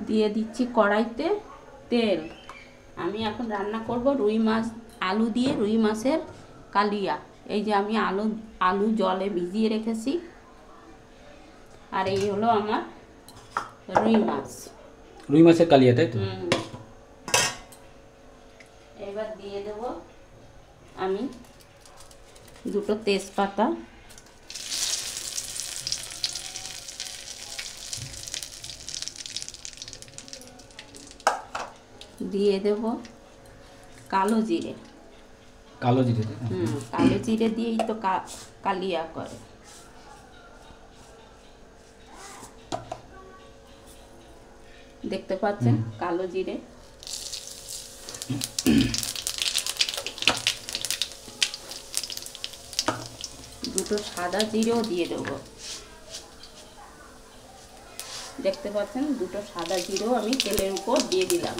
দিয়ে দিচ্ছি কড়াইতে তেল। আমি এখন রান্না করব রুই মাছ, আলু দিয়ে রুই মাছের কালিয়া। এই যে আমি আলু জলে ভিজিয়ে রেখেছি, আর এই হলো আমার রুই মাছ। রুই মাছের কালিয়া, তাই তো? এবার দিয়ে দেব আমি দুটো তেজপাতা, দিয়ে দেব কালো জিরে। কালো জিরে? কালো জিরে দিয়েই তো কালিয়া করে। দেখতে পাচ্ছেন কালো জিরে। দুটো সাদা জিরেও দিয়ে দেবো। দেখতে পাচ্ছেন দুটো সাদা জিরেও আমি তেলের উপর দিয়ে দিলাম।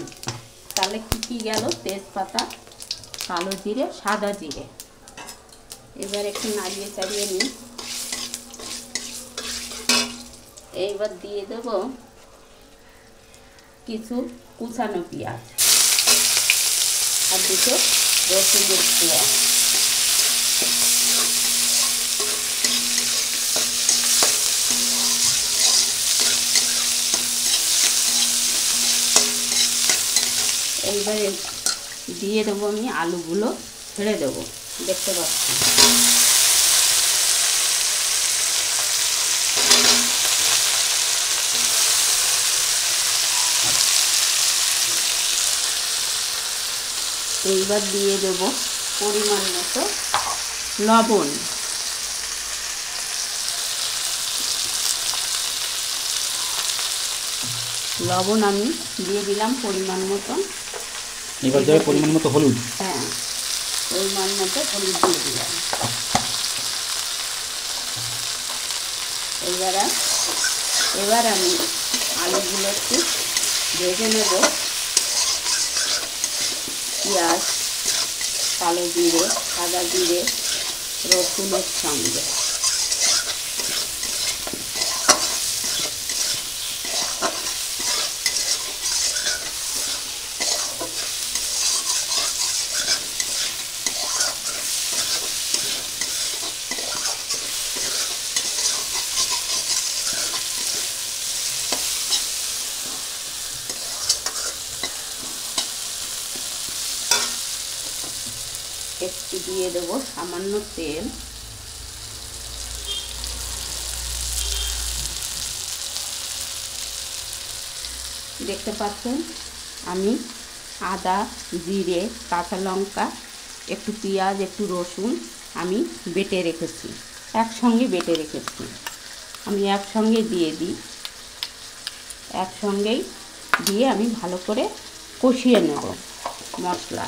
তাহলে কি গেল? তেজপাতা, কালো জিরে, সাদা জিরে। এবার একটু নাড়িয়ে চাড়িয়ে নিই। এইবার দিয়ে দেব কিছু কুচানো পেঁয়াজ আর দুটো রসুনের কোয়া। এইবারে দিয়ে দেবো আমি আলুগুলো, ছেড়ে দেবো। দেখতে পাচ্ছি এইবার দিয়ে দেব পরিমাণ মতো লবণ। লবণ আমি দিয়ে দিলাম পরিমাণ মতো। এবার দেবে পরিমাণ মতো হলুদ। হ্যাঁ, পরিমাণ মতো হলুদ দিয়ে দিলাম। এবার আমি আলুগুলো একটু ভেজে নেব। পেঁয়াজ, কালো জিরে, সাদা জিরে, রসুনের সঙ্গে। একটু দিয়ে দেবো সামান্য তেল। দেখতে পাচ্ছেন আমি আদা, জিরে, কাঁচা লঙ্কা, একটু পেঁয়াজ, একটু রসুন আমি বেটে রেখেছি, একসঙ্গে বেটে রেখেছি। আমি একসঙ্গে দিয়ে দিই। একসঙ্গেই দিয়ে আমি ভালো করে কষিয়ে নেব মশলা।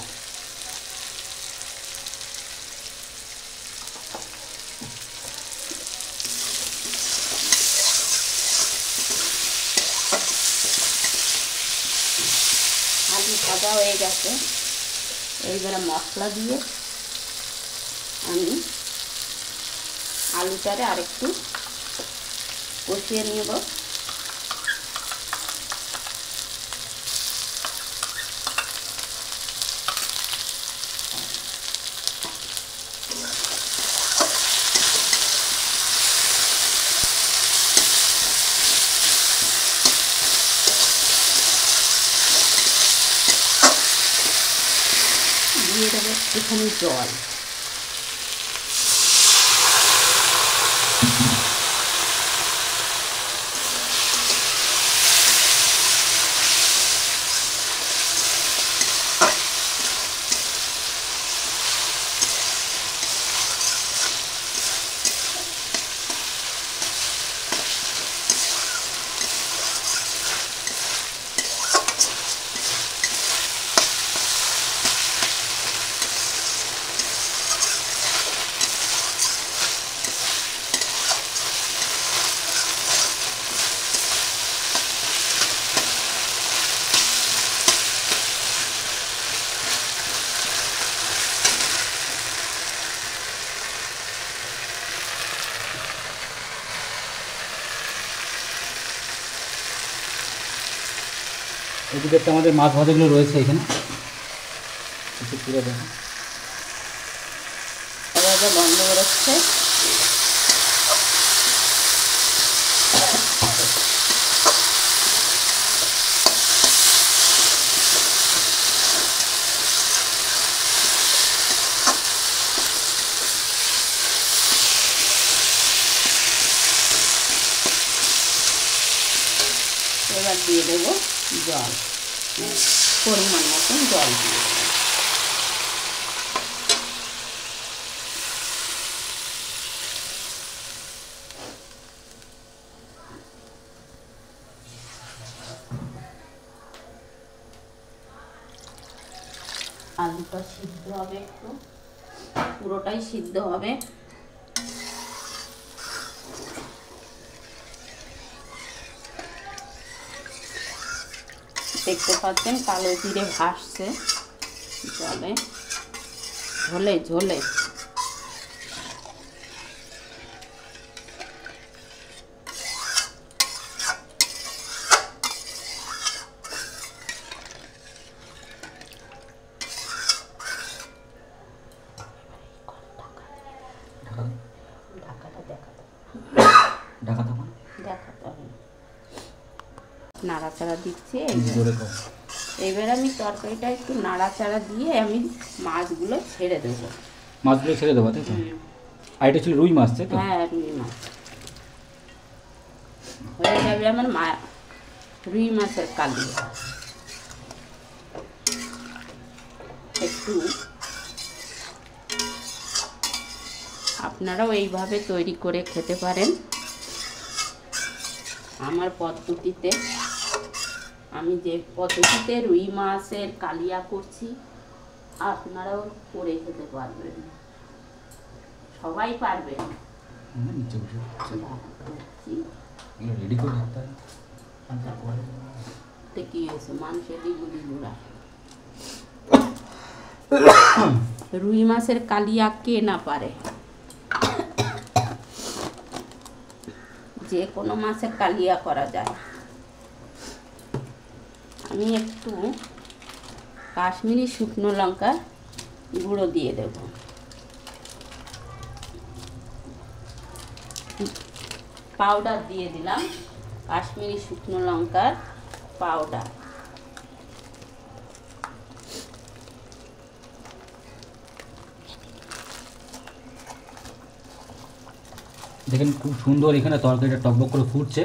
আলু ভাজা হয়ে গেছে। এইবারে মশলা দিয়ে আমি আলুটারে আরেকটু কষিয়ে নেব। দিয়ে দেবো একটুখানি জল। এদিকে একটা আমাদের মাছ ভাজাগুলো রয়েছে এখানে, একটু পুরো দেখো। ভাজা বন্ধ বেরোচ্ছে। এবার দিয়ে দেবো জল, পরিমাণ মতন জল দিয়ে দেবো। আলুটা সিদ্ধ হবে, একটু পুরোটাই সিদ্ধ হবে। দেখতে পাচ্ছেন কালো জিরে ভাসছে জলে, ঝোলে ঝোলে। ঢাকাটা দেখাতে ঢাকাতে হবে, দেখাতে হবে। নাড়াচাড়া দিচ্ছি। জোরে কম। এবার আমি তরকারিটা একটু নাড়াচাড়া দিয়ে আমি মাছগুলো ছেড়ে দেবো। মাছগুলো ছেড়ে দেবো, তাই তো? আর এটা ছিল রুই মাছ, তাই তো? হ্যাঁ, রুই মাছ হয়ে যাবে আমার রুই মাছের কালিয়া। একটু আপনারাও এইভাবে তৈরি করে খেতে পারেন আমার পদ্ধতিতে। আমি যে পদ্ধতিতে রুই মাছের কালিয়া করছি আপনারাও করে খেতে পারবেন, সবাই পারবেন। নিচে বসে রেডি করে রাখতে হবে। কি হয়েছে মানুষের দিগুলি গুঁড়া। রুই মাছের কালিয়া কে না পারে? যে কোনো মাছের কালিয়া করা যায়। আমি একটু কাশ্মীরি শুকনো লঙ্কার গুঁড়ো দিয়ে দেব। পাউডার দিয়ে দিলাম, কাশ্মীরি শুকনো লঙ্কার পাউডার। দেখেন খুব সুন্দর এখানে তরকারিটা টকবক করে ফুটছে।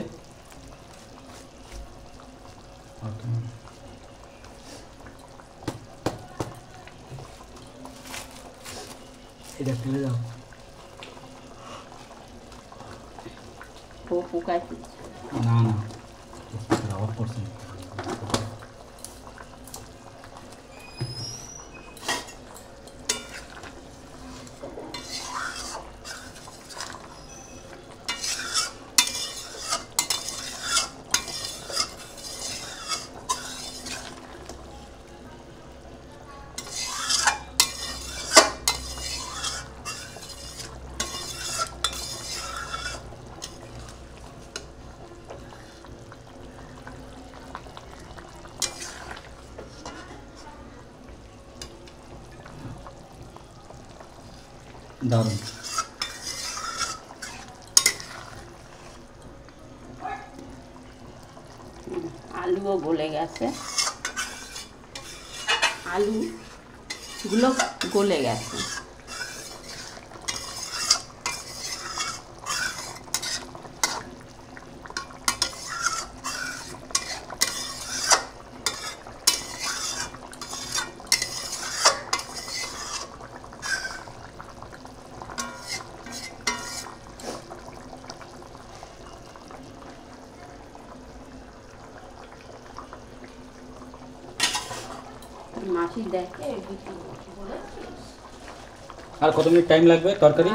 এটা ফেলে দাও। পোকায় না না, অফ করছি। দারুণ। আলুও গলে গেছে, আলুগুলো গলে গেছে। মাছি দেখে আর কত মিনিট টাইম লাগবে তরকারি?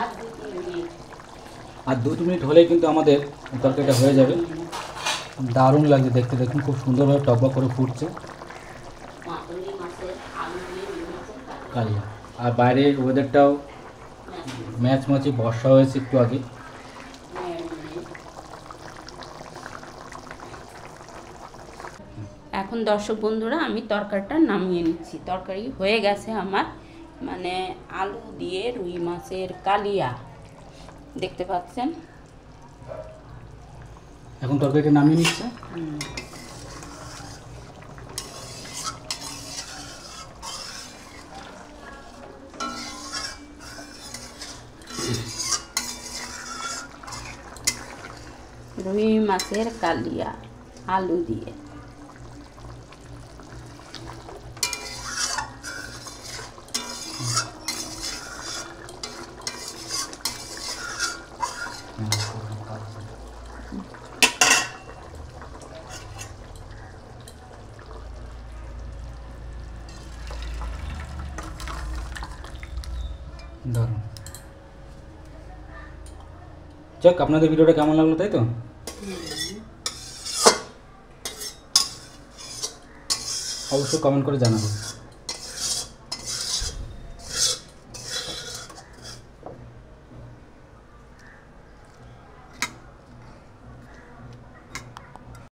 আর 2-3 মিনিট হলেই কিন্তু আমাদের তরকারিটা হয়ে যাবে। দারুণ লাগছে দেখতে, দেখুন খুব সুন্দরভাবে টকবক করে ফুটছে কালিয়া। আর বাইরের ওয়েদারটাও ম্যাচমাচি, বর্ষা হয়েছে একটু আগে। এখন দর্শক বন্ধুরা আমি তরকারিটা নামিয়ে নিচ্ছি। তরকারি হয়ে গেছে আমার, মানে আলু দিয়ে রুই মাছের কালিয়া, দেখতে পাচ্ছেন। এখন তরকারিটা নামিয়ে নিচ্ছে। রুই মাছের কালিয়া আলু দিয়ে। দারুণ। যাক, আপনাদের ভিডিওটা কেমন লাগলো তাই তো? অবশ্যই কমেন্ট করে জানাবেন।